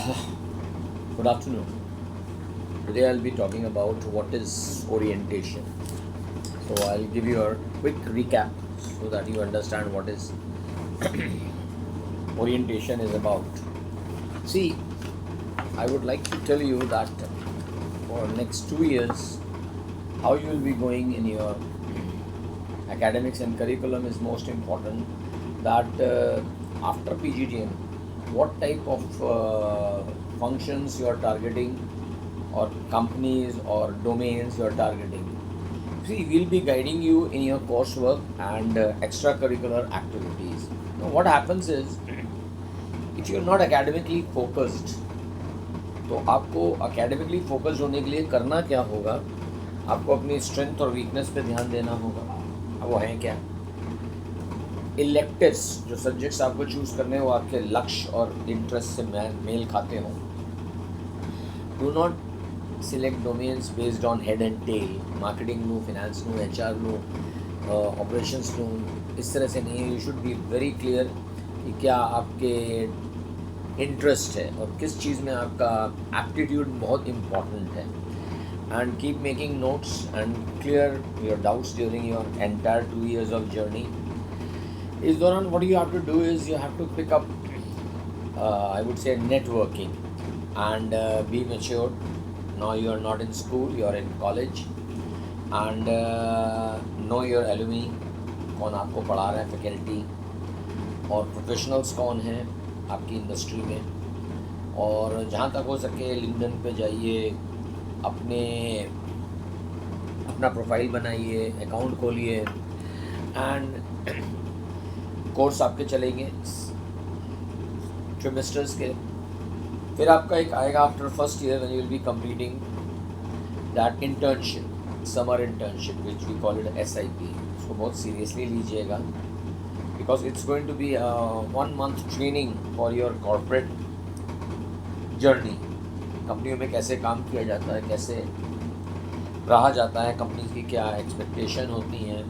Good afternoon. Today I'll be talking about what is orientation. So I'll give you a quick recap so that you understand what is orientation is about. See, I would like to tell you that for next 2 years, how you will be going in your academics and curriculum is most important. That after PGDM, what type of functions you are targeting, or companies or domains you are targeting. See, we'll be guiding you in your coursework and extracurricular activities. Now, what happens is, if you're not academically focused, तो आपको academically focused होने के लिए करना क्या होगा? आपको अपनी strength और weakness पे ध्यान देना होगा. अब वो हैं क्या? इलेक्टिव्स जो सब्जेक्ट्स आपको चूज़ करने हैं वो आपके लक्ष्य और इंटरेस्ट से मेल खाते हों. Do not select domains based on head and tail. Marketing लूँ, फिनेंस लूँ, HR लूँ, ऑपरेशंस लूँ, इस तरह से नहीं. You should be very clear कि क्या आपके इंटरेस्ट है और किस चीज़ में आपका एप्टीट्यूड बहुत इम्पॉर्टेंट है. And keep making notes and clear your doubts during your entire 2 years of journey. इस दौरान what you have to do is you have to pick up I would say networking and be matured. Now you are not in school, you are in college, and know your alumni, कौन आपको पढ़ा रहा है, faculty और professionals कौन हैं आपकी industry में. और जहाँ तक हो सके लिंक्डइन पे जाइए, अपना प्रोफाइल बनाइए, अकाउंट खोलिए, एंड कोर्स आपके चलेंगे ट्रिमेस्टर्स के. फिर आपका एक आएगा after first year when you will be completing that internship, summer internship which we call it SIP. उसको बहुत सीरियसली लीजिएगा because it's going to be 1 month training for your corporate journey. कंपनियों में कैसे काम किया जाता है, कैसे रहा जाता है, कंपनी की क्या एक्सपेक्टेशन होती हैं.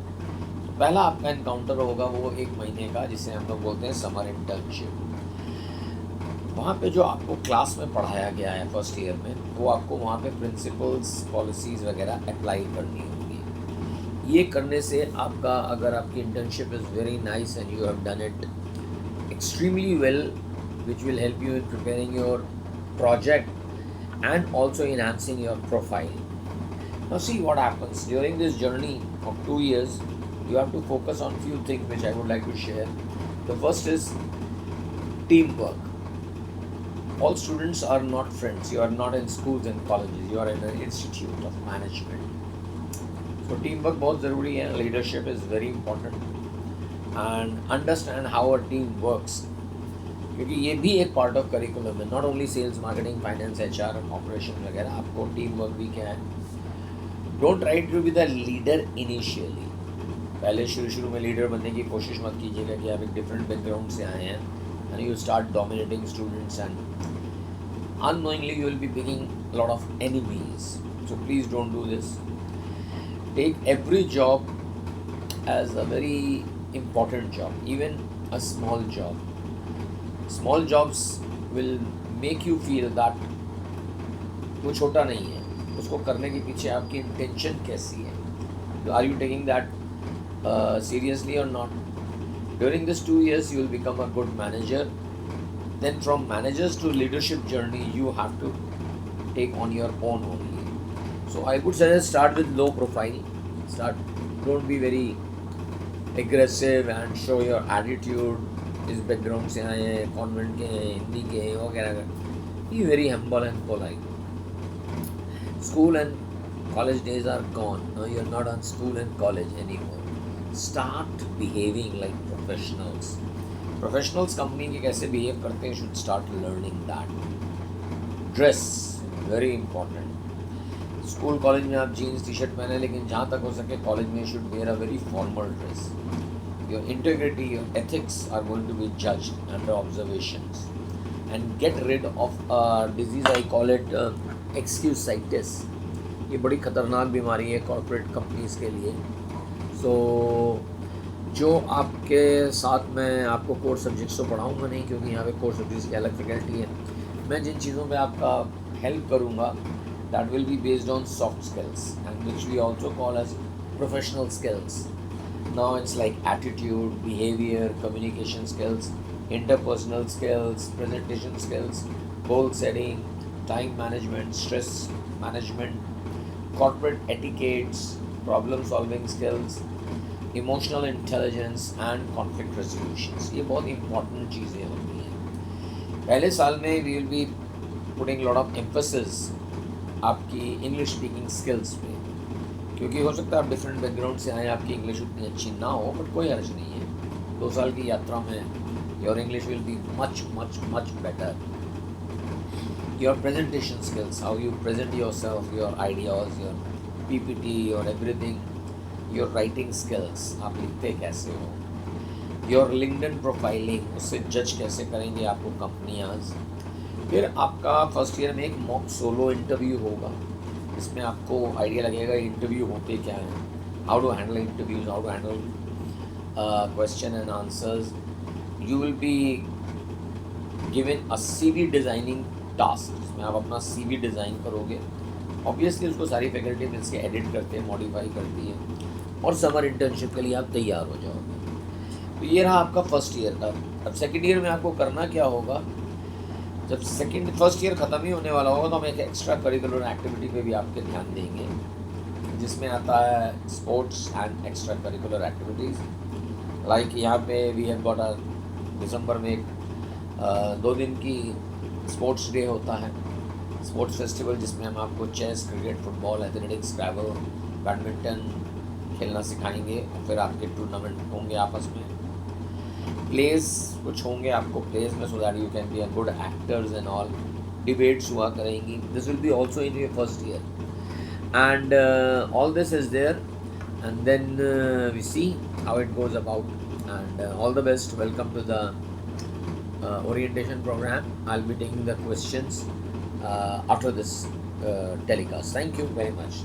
पहला आपका इनकाउंटर होगा वो 1 महीने का, जिसे हम लोग बोलते हैं समर इंटर्नशिप. वहाँ पे जो आपको क्लास में पढ़ाया गया है फर्स्ट ईयर में, वो आपको वहाँ पे प्रिंसिपल्स, पॉलिसीज़ वगैरह अप्लाई करनी होगी. ये करने से आपका, अगर आपकी internship is very nice and you have done it extremely well, which will help you in preparing your project and also enhancing your profile. Now see what happens during this journey of 2 years. You have to focus on few things which I would like to share. The first is teamwork. All students are not friends. You are not in schools and colleges. You are in an institute of management. So teamwork बहुत ज़रूरी है. Leadership is very important. And understand how a team works. क्योंकि ये भी एक part of curriculum है. Not only sales, marketing, finance, HR, operation वगैरह, आपको टीम वर्क भी क्या है. Don't try to be the leader initially. पहले शुरू में लीडर बनने की कोशिश मत कीजिएगा कि आप एक डिफरेंट बैकग्राउंड से आए हैं and you start dominating students and unknowingly you will be picking a lot of enemies. So please don't do this. Take every job as a very important job, even a small job. Small jobs will make you feel that वो छोटा नहीं है. उसको करने के पीछे आपकी intention कैसी है. Are you taking that seriously or not? During this 2 years you will become a good manager. Then from managers to leadership journey you have to take on your own only. So I would suggest start with low profile. Don't be very aggressive and show your attitude. इस background से आए हैं, convent के हैं, हिंदी के हैं वगैरह. Be very humble and polite. School and college days are gone. Now you are not on school and college anymore. Start behaving like professionals. Professionals company के कैसे बिहेव करते हैं, should start learning that. Dress very important. School college में आप jeans T shirt पहने, लेकिन जहाँ तक हो सके कॉलेज में should wear a very formal dress. Your integrity, your ethics are going to be judged under observations. And get rid of a disease, I call it excusitis. ये बड़ी ख़तरनाक बीमारी है कॉर्पोरेट कंपनीज़ के लिए. सो जो आपके साथ मैं आपको कोर सब्जेक्ट्स तो पढ़ाऊँगा नहीं, क्योंकि यहाँ पे कोर सब्जेक्ट्स की अलग फैकल्टी है. मैं जिन चीज़ों पे आपका हेल्प करूँगा that will be based on soft skills and which we also call as professional skills. Now it's like attitude, behavior, communication skills, interpersonal skills, presentation skills, goal setting, time management, stress management, corporate etiquettes, problem solving skills, emotional intelligence and conflict resolutions, ये बहुत important चीज़ें होती हैं। पहले साल में we will be putting lot of emphasis आपकी English speaking skills पे, क्योंकि हो सकता है आप डिफरेंट बैकग्राउंड से आए, आपकी इंग्लिश उतनी अच्छी ना हो, बट कोई हर्ज नहीं है। 2 साल की यात्रा में your English will be much much much better. Your presentation skills, how you present your self, your ideas, your PPT, your everything, your writing skills, आप लिखते कैसे हो, योर लिंक्डइन प्रोफाइलिंग, उससे जज कैसे करेंगे आपको कंपनियाज। फिर आपका फर्स्ट ईयर में एक मॉक सोलो इंटरव्यू होगा, इसमें आपको आइडिया लगेगा इंटरव्यू होते क्या है, how to handle interviews, how to handle question and answers. You will be given a CV designing task, जिसमें आप अपना CV डिज़ाइन करोगे। ऑब्वियसली उसको सारी फैकल्टी मिलकर एडिट करते हैं, मॉडिफाई करती है, और समर इंटर्नशिप के लिए आप तैयार हो जाओगे। तो ये रहा आपका फर्स्ट ईयर का। अब सेकंड ईयर में आपको करना क्या होगा, जब फर्स्ट ईयर ख़त्म ही होने वाला होगा तो हम एक एक्स्ट्रा करिकुलर एक्टिविटी पे भी आपके ध्यान देंगे, जिसमें आता है sports and extra curricular activities. Like यहाँ पे वी हैव गॉट अ दिसंबर में एक 2 दिन की स्पोर्ट्स डे होता है, स्पोर्ट्स फेस्टिवल, जिसमें हम आपको chess, cricket, football, athletics, scrabble, badminton खेलना सिखाएंगे। फिर आपके टूर्नामेंट होंगे आपस में, प्लेस कुछ होंगे आपको प्लेस में, so that you can be a good actors and all. Debates हुआ करेंगी, this will be also in your first year, and all this is there, and then we see how it goes about, and all the best. Welcome to the orientation program. I'll be taking the questions after this telecast. Thank you very much.